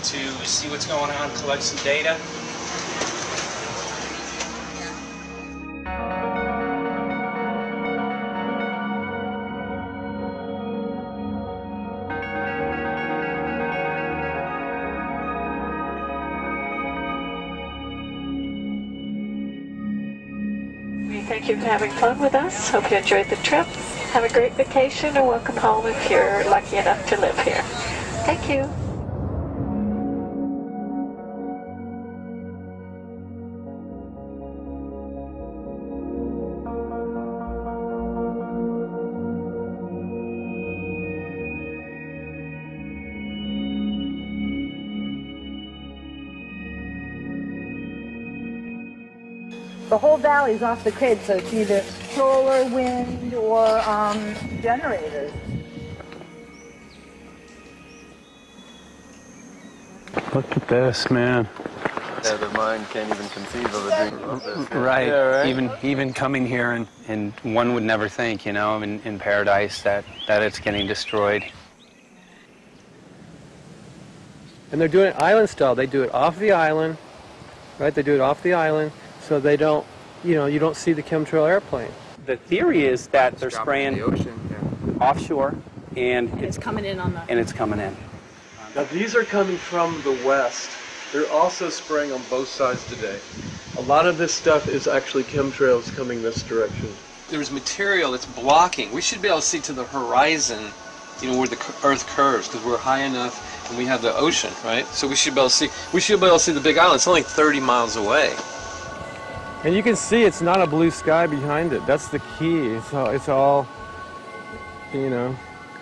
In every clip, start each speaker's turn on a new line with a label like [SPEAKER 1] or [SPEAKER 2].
[SPEAKER 1] to see what's going on, collect some data.
[SPEAKER 2] Thank you for having fun with us. Hope you enjoyed the trip. Have a great vacation and welcome home if you're lucky enough to live here. Thank you.
[SPEAKER 3] The whole valley is off the grid, so it's either solar, wind, or generators.
[SPEAKER 4] Look at this, man.
[SPEAKER 5] Yeah, the mind can't even conceive of a dream of this.
[SPEAKER 4] Right.
[SPEAKER 5] Yeah, right.
[SPEAKER 4] Even coming here, and one would never think, you know, in paradise that it's getting destroyed.
[SPEAKER 6] And they're doing it island style. They do it off the island, right? They do it off the island. So they don't, you know, you don't see the chemtrail airplane.
[SPEAKER 1] The theory is that they're spraying
[SPEAKER 5] the ocean,
[SPEAKER 1] offshore, and
[SPEAKER 7] it's coming in on the...
[SPEAKER 1] And it's coming in.
[SPEAKER 6] Now these are coming from the west. They're also spraying on both sides today. A lot of this stuff is actually chemtrails coming this direction.
[SPEAKER 8] There's material that's blocking. We should be able to see to the horizon, you know, where the Earth curves, because we're high enough and we have the ocean, right? So we should be able to see. We should be able to see the Big Island. It's only 30 miles away.
[SPEAKER 6] And you can see it's not a blue sky behind it. That's the key. It's all, you know,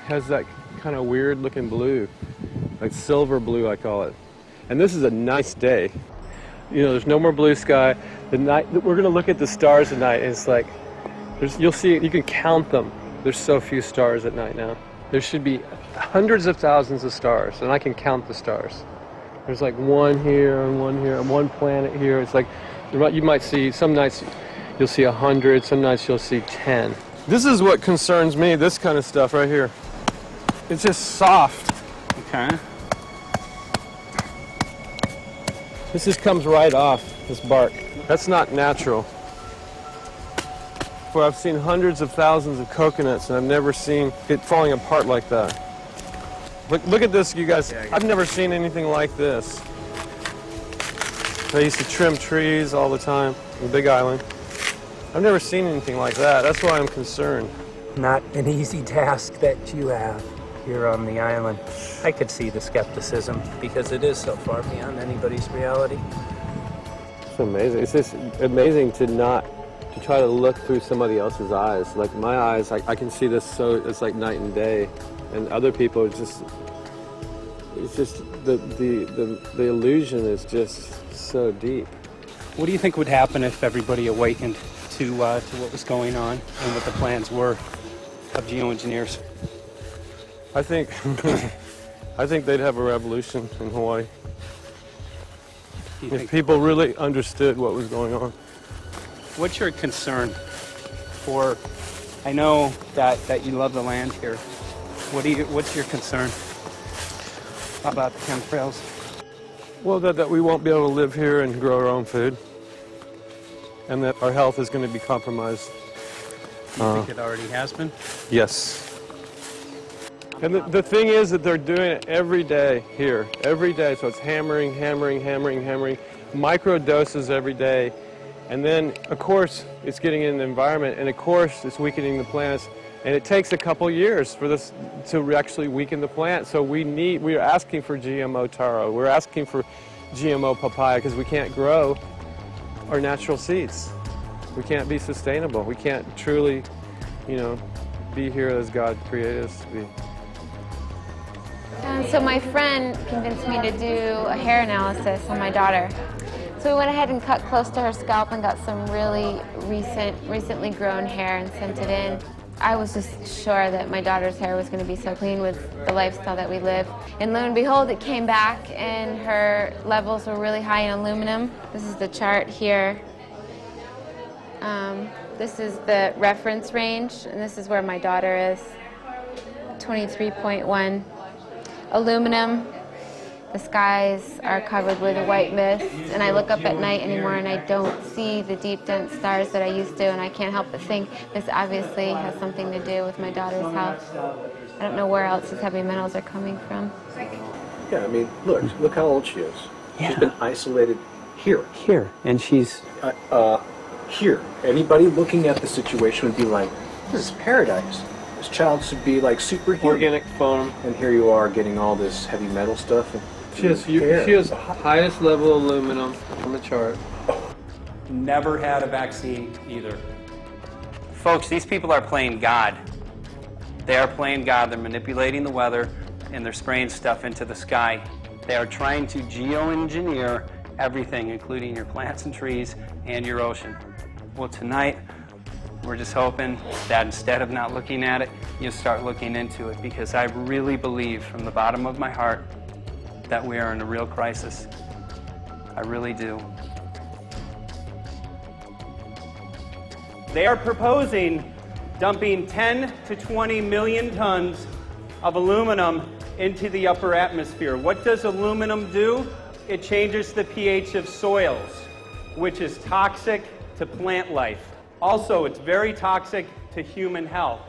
[SPEAKER 6] has that kind of weird looking blue, like silver blue, I call it. And this is a nice day. You know, there's no more blue sky. The night, we're gonna look at the stars at night, and it's like, you'll see, you can count them. There's so few stars at night now. There should be hundreds of thousands of stars, and I can count the stars. There's like one here and one planet here. It's like, you might see, some nights you'll see 100, some nights you'll see 10. This is what concerns me, this kind of stuff right here. It's just soft.
[SPEAKER 4] Okay.
[SPEAKER 6] This just comes right off, this bark. That's not natural. For I've seen hundreds of thousands of coconuts and I've never seen it falling apart like that. Look at this, you guys. I've never seen anything like this. I used to trim trees all the time in the Big Island. I've never seen anything like that. That's why I'm concerned.
[SPEAKER 9] Not an easy task that you have here on the island. I could see the skepticism because it is so far beyond anybody's reality.
[SPEAKER 6] It's amazing. It's just amazing to try to look through somebody else's eyes. Like my eyes, I can see this so it's like night and day, and other people it's just the illusion is just so deep.
[SPEAKER 1] What do you think would happen if everybody awakened to what was going on and what the plans were of geoengineers?
[SPEAKER 6] I think they'd have a revolution in Hawaii. If people really understood what was going on.
[SPEAKER 1] What's your concern for, I know that you love the land here. What's your concern about the chemtrails?
[SPEAKER 6] Well, that we won't be able to live here and grow our own food. And that our health is going to be compromised.
[SPEAKER 1] Do you think it already has been?
[SPEAKER 6] Yes. And the thing is that they're doing it every day here, every day. So it's hammering, micro doses every day. And then, of course, it's getting in the environment, and of course, it's weakening the plants. And it takes a couple years for this to actually weaken the plant. So we're asking for GMO taro. We're asking for GMO papaya because we can't grow our natural seeds. We can't be sustainable. We can't truly, you know, be here as God created us to be.
[SPEAKER 10] So my friend convinced me to do a hair analysis on my daughter. So we went ahead and cut close to her scalp and got some really recently grown hair and sent it in. I was just sure that my daughter's hair was going to be so clean with the lifestyle that we live. And lo and behold, it came back and her levels were really high in aluminum. This is the chart here. This is the reference range, and this is where my daughter is, 23.1. Aluminum, The skies are covered with a white mist, and I look up at night anymore and I don't see the deep, dense stars that I used to, and I can't help but think this obviously has something to do with my daughter's health. I don't know where else these heavy metals are coming from.
[SPEAKER 7] Yeah, I mean, look how old she is.
[SPEAKER 1] Yeah.
[SPEAKER 7] She's been isolated here.
[SPEAKER 1] Here, and she's...
[SPEAKER 7] Here. Anybody looking at the situation would be like, this is paradise. This child should be like superhuman.
[SPEAKER 8] Organic farm.
[SPEAKER 7] And here you are getting all this heavy metal stuff. And
[SPEAKER 8] She has highest level aluminum on the chart.
[SPEAKER 1] Never had a vaccine either. Folks, these people are playing God. They are playing God. They're manipulating the weather, and they're spraying stuff into the sky. They are trying to geoengineer everything, including your plants and trees and your ocean. Well, tonight, we're just hoping that instead of not looking at it, you start looking into it, because I really believe from the bottom of my heart that we are in a real crisis. I really do. They are proposing dumping 10 to 20 million tons of aluminum into the upper atmosphere. What does aluminum do? It changes the pH of soils, which is toxic to plant life. Also, it's very toxic to human health.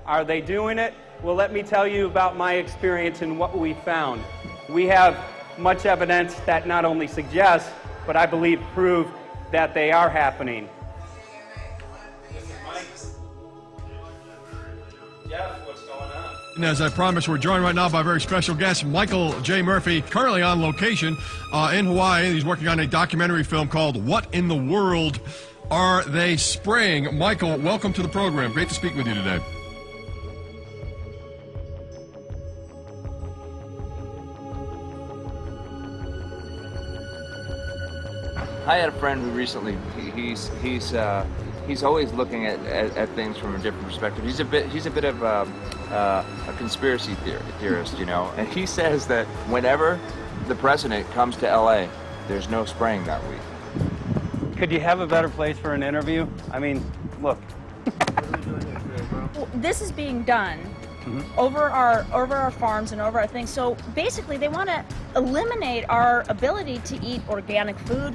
[SPEAKER 1] Are they doing it? Well, let me tell you about my experience and what we found. We have much evidence that not only suggests, but I believe prove that they are happening. Jeff, what's going on?
[SPEAKER 11] And as I promised, we're joined right now by a very special guest, Michael J. Murphy, currently on location in Hawaii. He's working on a documentary film called What in the World Are They Spraying? Michael, welcome to the program. Great to speak with you today.
[SPEAKER 12] I had a friend who recently, he's always looking at things from a different perspective. He's a bit of a conspiracy theorist, you know, and he says that whenever the president comes to LA, there's no spraying that week.
[SPEAKER 1] Could you have a better place for an interview? I mean, look.
[SPEAKER 13] Well, this is being done over our farms and over our things. So basically, they want to eliminate our ability to eat organic food,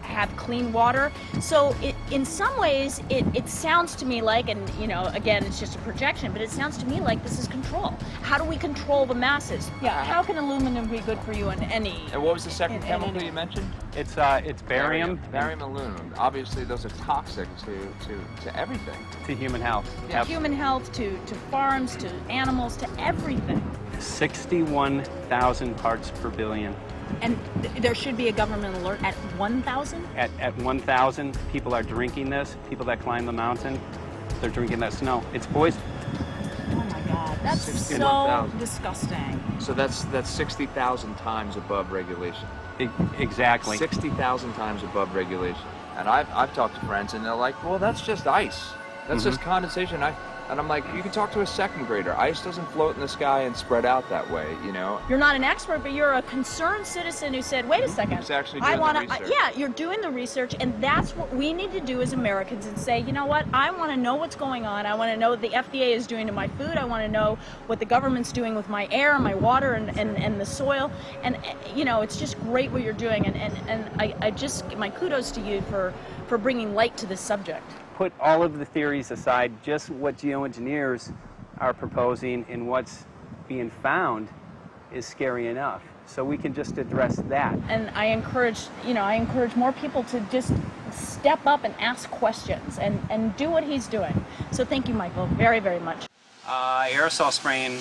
[SPEAKER 13] have clean water. So in some ways, it sounds to me like, and you know, again, it's just a projection, but it sounds to me like this is control. How do we control the masses? Yeah. How can aluminum be good for you in any?
[SPEAKER 12] And what was the second chemical you mentioned?
[SPEAKER 1] It's barium.
[SPEAKER 12] Barium aluminum. Obviously, those are toxic to everything.
[SPEAKER 1] To human health.
[SPEAKER 13] Yeah. Human health, to farms, to animals, to everything.
[SPEAKER 1] 61,000 parts per billion.
[SPEAKER 13] And there should be a government alert at 1,000?
[SPEAKER 1] At 1,000, people are drinking this. People that climb the mountain, they're drinking that snow. It's poison.
[SPEAKER 13] Oh my God, that's so disgusting.
[SPEAKER 12] So that's 60,000 times above regulation.
[SPEAKER 1] Exactly.
[SPEAKER 12] 60,000 times above regulation. And I've talked to friends, and they're like, well, that's just ice. That's just condensation. And I'm like, you can talk to a second grader. Ice doesn't float in the sky and spread out that way, you know?
[SPEAKER 13] You're not an expert, but you're a concerned citizen who said, wait a second.
[SPEAKER 12] Who's actually doing the research.
[SPEAKER 13] Yeah, you're doing the research, and that's what we need to do as Americans and say, you know what, I want to know what's going on. I want to know what the FDA is doing to my food. I want to know what the government's doing with my air, my water, and the soil. And, you know, it's just great what you're doing, and I just, my kudos to you for bringing light to this subject.
[SPEAKER 1] Put all of the theories aside, just what geoengineers are proposing and what's being found is scary enough. So we can just address that.
[SPEAKER 13] And I encourage more people to just step up and ask questions and do what he's doing. So thank you, Michael, very, very much.
[SPEAKER 1] Aerosol spraying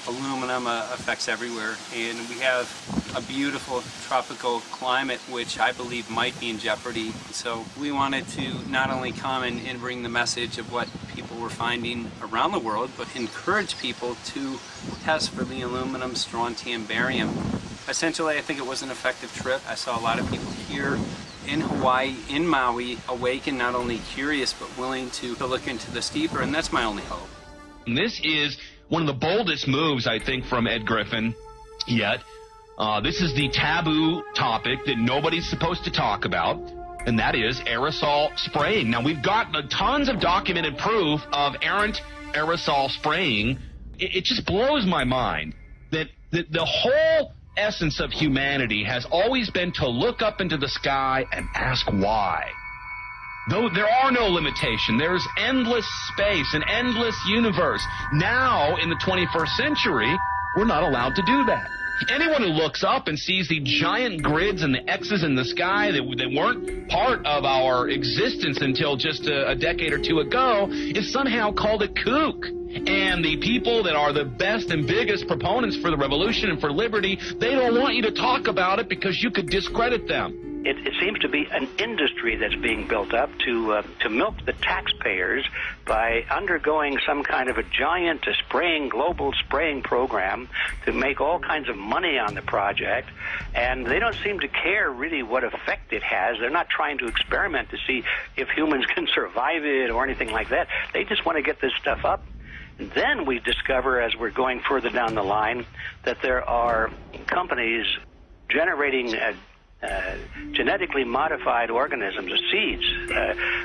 [SPEAKER 1] aluminum affects everywhere, and we have a beautiful tropical climate which I believe might be in jeopardy. So we wanted to not only come and bring the message of what people were finding around the world, but encourage people to test for the aluminum, strontium, barium. Essentially, I think it was an effective trip. I saw a lot of people here in Hawaii, in Maui, awakened, not only curious, but willing to look into this deeper, and that's my only hope.
[SPEAKER 14] This is one of the boldest moves, I think, from Ed Griffin yet. This is the taboo topic that nobody's supposed to talk about, and that is aerosol spraying. Now, we've got tons of documented proof of errant aerosol spraying. It just blows my mind that the whole essence of humanity has always been to look up into the sky and ask why. Though there are no limitations, there's endless space, an endless universe. Now, in the 21st century, we're not allowed to do that. Anyone who looks up and sees the giant grids and the X's in the sky that weren't part of our existence until just a decade or two ago is somehow called a kook. And the people that are the best and biggest proponents for the revolution and for liberty, they don't want you to talk about it because you could discredit them.
[SPEAKER 15] It seems to be an industry that's being built up to milk the taxpayers by undergoing some kind of a giant global spraying program to make all kinds of money on the project. And they don't seem to care really what effect it has. They're not trying to experiment to see if humans can survive it or anything like that. They just want to get this stuff up. And then we discover, as we're going further down the line, that there are companies generating genetically modified organisms, or seeds,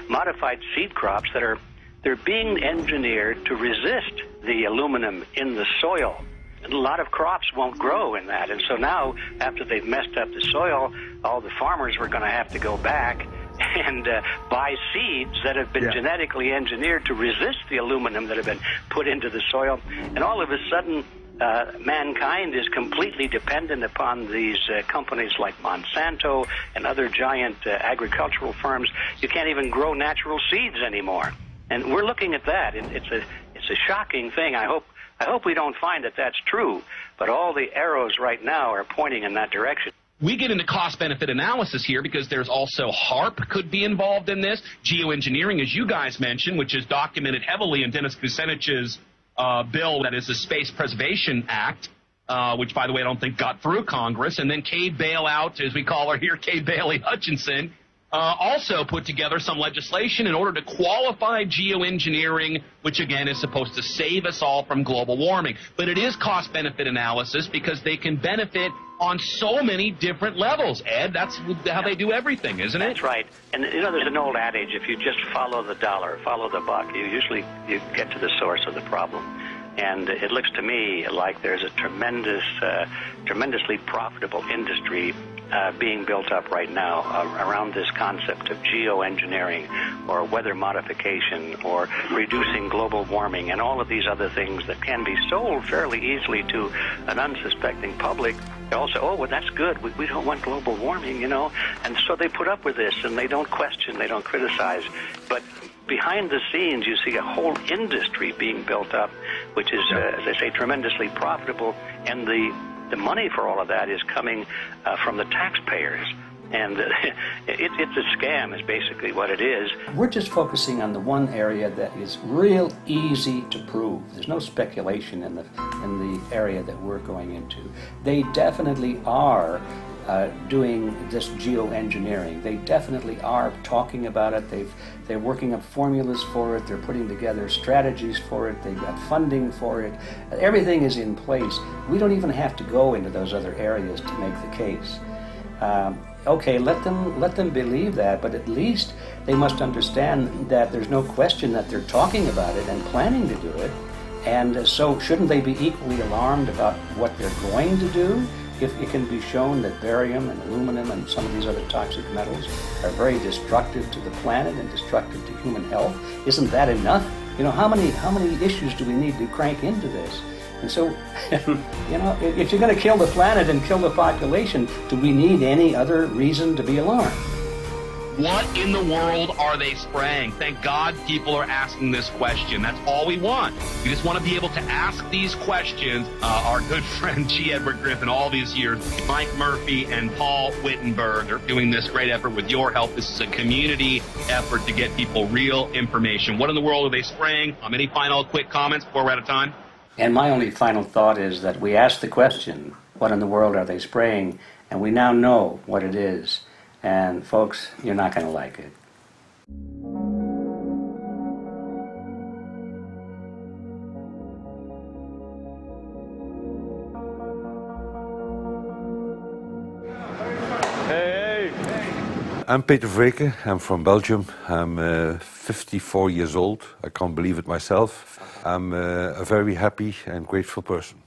[SPEAKER 15] modified seed crops they're being engineered to resist the aluminum in the soil. And a lot of crops won't grow in that. And so now, after they've messed up the soil, all the farmers were going to have to go back and buy seeds that have been genetically engineered to resist the aluminum that have been put into the soil. And all of a sudden, mankind is completely dependent upon these companies like Monsanto and other giant agricultural firms. You can't even grow natural seeds anymore. And we're looking at that. It's a shocking thing. I hope we don't find that that's true. But all the arrows right now are pointing in that direction.
[SPEAKER 14] We get into cost-benefit analysis here because there's also HAARP could be involved in this. Geoengineering, as you guys mentioned, which is documented heavily in Dennis Kucinich's bill, that is the Space Preservation Act, which, by the way, I don't think got through Congress. And then Kay Bailout, as we call her here, Kay Bailey Hutchinson, also put together some legislation in order to qualify geoengineering, which, again, is supposed to save us all from global warming. But it is cost-benefit analysis because they can benefit on so many different levels. Ed, that's how they do everything, isn't it?
[SPEAKER 15] That's right. And, you know, there's an old adage, if you just follow the dollar, follow the buck, you get to the source of the problem. And it looks to me like there's a tremendously profitable industry being built up right now around this concept of geoengineering or weather modification or reducing global warming and all of these other things that can be sold fairly easily to an unsuspecting public. They all say, oh, well, that's good. We don't want global warming, you know. And so they put up with this, and they don't question, they don't criticize. But behind the scenes, you see a whole industry being built up, which is, as I say, tremendously profitable. And the money for all of that is coming from the taxpayers. And it's a scam is basically what it is.
[SPEAKER 7] We're just focusing on the one area that is real easy to prove. There's no speculation in the area that we're going into. They definitely are doing this geoengineering. They definitely are talking about it. They're working up formulas for it. They're putting together strategies for it. They've got funding for it. Everything is in place. We don't even have to go into those other areas to make the case. Okay, let them believe that, but at least they must understand that there's no question that they're talking about it and planning to do it. And so shouldn't they be equally alarmed about what they're going to do if it can be shown that barium and aluminum and some of these other toxic metals are very destructive to the planet and destructive to human health? Isn't that enough? You know, how many issues do we need to crank into this? And so, you know, if you're going to kill the planet and kill the population, do we need any other reason to be alarmed?
[SPEAKER 14] What in the world are they spraying? Thank God people are asking this question. That's all we want. We just want to be able to ask these questions. Our good friend G. Edward Griffin, all these years, Mike Murphy and Paul Wittenberg are doing this great effort with your help. This is a community effort to get people real information. What in the world are they spraying? Any final quick comments before we're out of time?
[SPEAKER 7] And my only final thought is that we asked the question, what in the world are they spraying? And we now know what it is. And folks, you're not going to like it.
[SPEAKER 6] Hey!
[SPEAKER 16] I'm Peter Vreken. I'm from Belgium. I'm 54 years old. I can't believe it myself. I'm a very happy and grateful person.